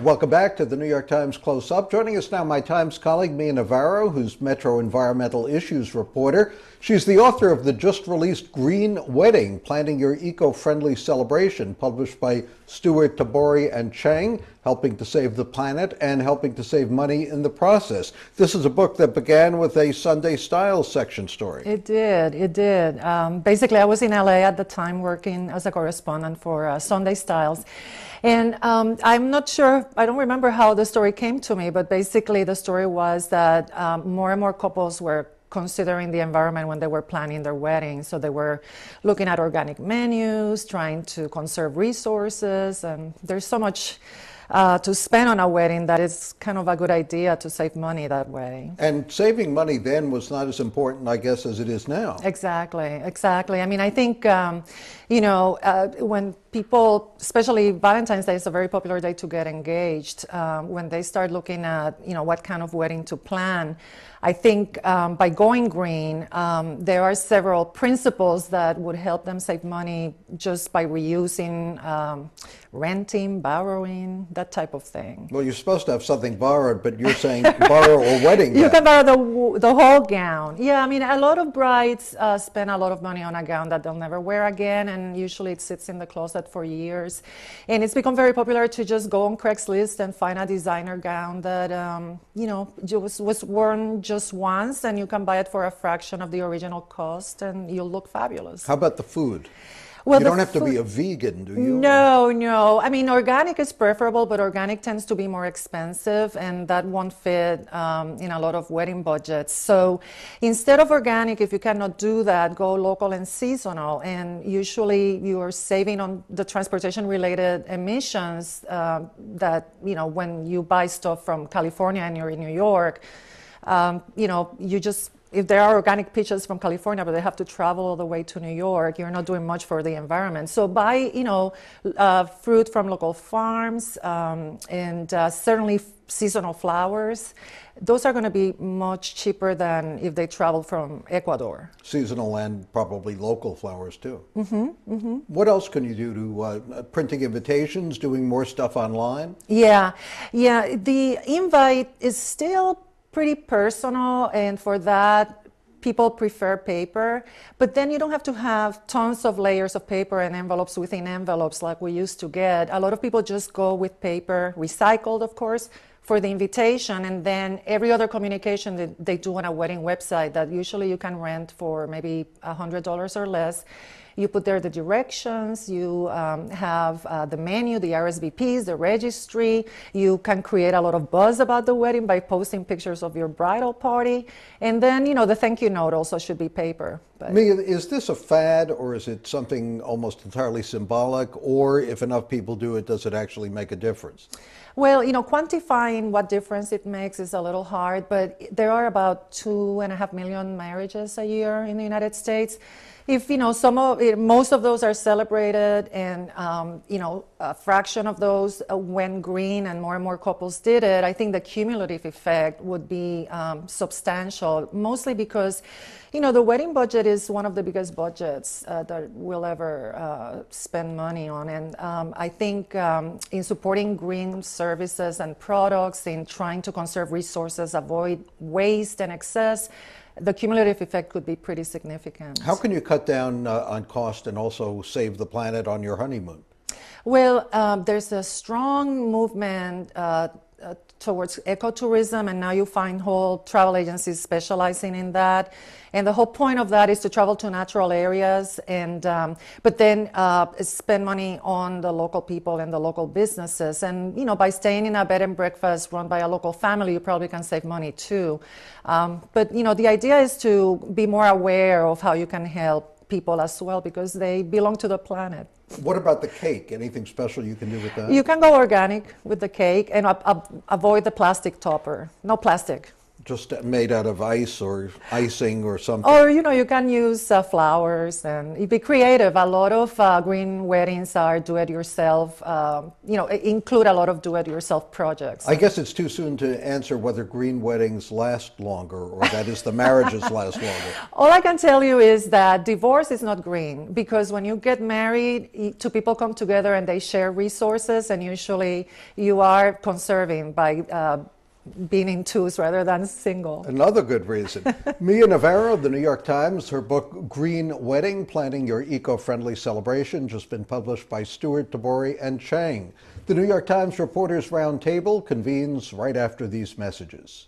Welcome back to the New York Times Close-Up. Joining us now, my Times colleague, Mireya Navarro, who's Metro Environmental Issues reporter. She's the author of the just-released Green Wedding, Planning Your Eco-Friendly Celebration, published by Stewart, Tabori, and Chang, helping to save the planet and helping to save money in the process. This is a book that began with a Sunday Styles section story. It did. Basically, I was in LA at the time working as a correspondent for Sunday Styles. And I'm not sure, I don't remember how the story came to me, but basically the story was that more and more couples were considering the environment when they were planning their wedding. So they were looking at organic menus, trying to conserve resources, and there's so much to spend on a wedding that it's kind of a good idea to save money that way. And saving money then was not as important, I guess, as it is now. Exactly. I mean, I think, when people, especially Valentine's Day is a very popular day to get engaged, when they start looking at, what kind of wedding to plan, I think by going green, there are several principles that would help them save money just by reusing, renting, borrowing, that type of thing. Well, you're supposed to have something borrowed, but you're saying borrow a wedding gown. You can borrow the whole gown. Yeah, I mean, a lot of brides spend a lot of money on a gown that they'll never wear again, and usually it sits in the closet for years. And it's become very popular to just go on Craigslist and find a designer gown that, was worn just once, and you can buy it for a fraction of the original cost, and you'll look fabulous. How about the food? Well, you don't have to be a vegan, do you? No. I mean, organic is preferable, but organic tends to be more expensive, and that won't fit in a lot of wedding budgets. So instead of organic, if you cannot do that, go local and seasonal. And usually you are saving on the transportation-related emissions that, when you buy stuff from California and you're in New York, you just... If there are organic peaches from California, but they have to travel all the way to New York, you're not doing much for the environment. So buy, fruit from local farms and certainly seasonal flowers. Those are going to be much cheaper than if they travel from Ecuador. Seasonal and probably local flowers too. What else can you do to printing invitations, doing more stuff online? Yeah. The invite is still pretty personal, and for that people prefer paper, but then you don't have to have tons of layers of paper and envelopes within envelopes like we used to get. A lot of people just go with paper, recycled of course, for the invitation, and then every other communication that they do on a wedding website that usually you can rent for maybe $100 or less. You put there the directions, you have the menu, the RSVPs, the registry. You can create a lot of buzz about the wedding by posting pictures of your bridal party. And then, the thank you note also should be paper. Mia, is this a fad, or is it something almost entirely symbolic? Or if enough people do it, does it actually make a difference? Well, quantifying what difference it makes is a little hard, but there are about 2.5 million marriages a year in the United States. If, most of those are celebrated, and, a fraction of those went green and more couples did it, I think the cumulative effect would be substantial, mostly because, the wedding budget is one of the biggest budgets that we'll ever spend money on. And I think in supporting green services and products, in trying to conserve resources, avoid waste and excess, the cumulative effect could be pretty significant. How can you cut down on cost and also save the planet on your honeymoon? Well, there's a strong movement towards ecotourism, and now you find whole travel agencies specializing in that. And the whole point of that is to travel to natural areas, and but then spend money on the local people and the local businesses. And by staying in a bed and breakfast run by a local family, you probably can save money too. But the idea is to be more aware of how you can help people as well, because they belong to the planet. What about the cake? Anything special you can do with that? You can go organic with the cake and avoid the plastic topper. No plastic. Just made out of ice or icing or something. Or, you can use flowers and be creative. A lot of green weddings are do-it-yourself, include a lot of do-it-yourself projects. I guess it's too soon to answer whether green weddings last longer, or that is, the marriages last longer. All I can tell you is that divorce is not green, because when you get married, two people come together and they share resources, and usually you are conserving by being in twos rather than single. Another good reason. Mireya Navarro, The New York Times, her book Green Wedding, Planning Your Eco-Friendly Celebration, just been published by Stewart, Tabori, and Chang. The New York Times Reporters Roundtable convenes right after these messages.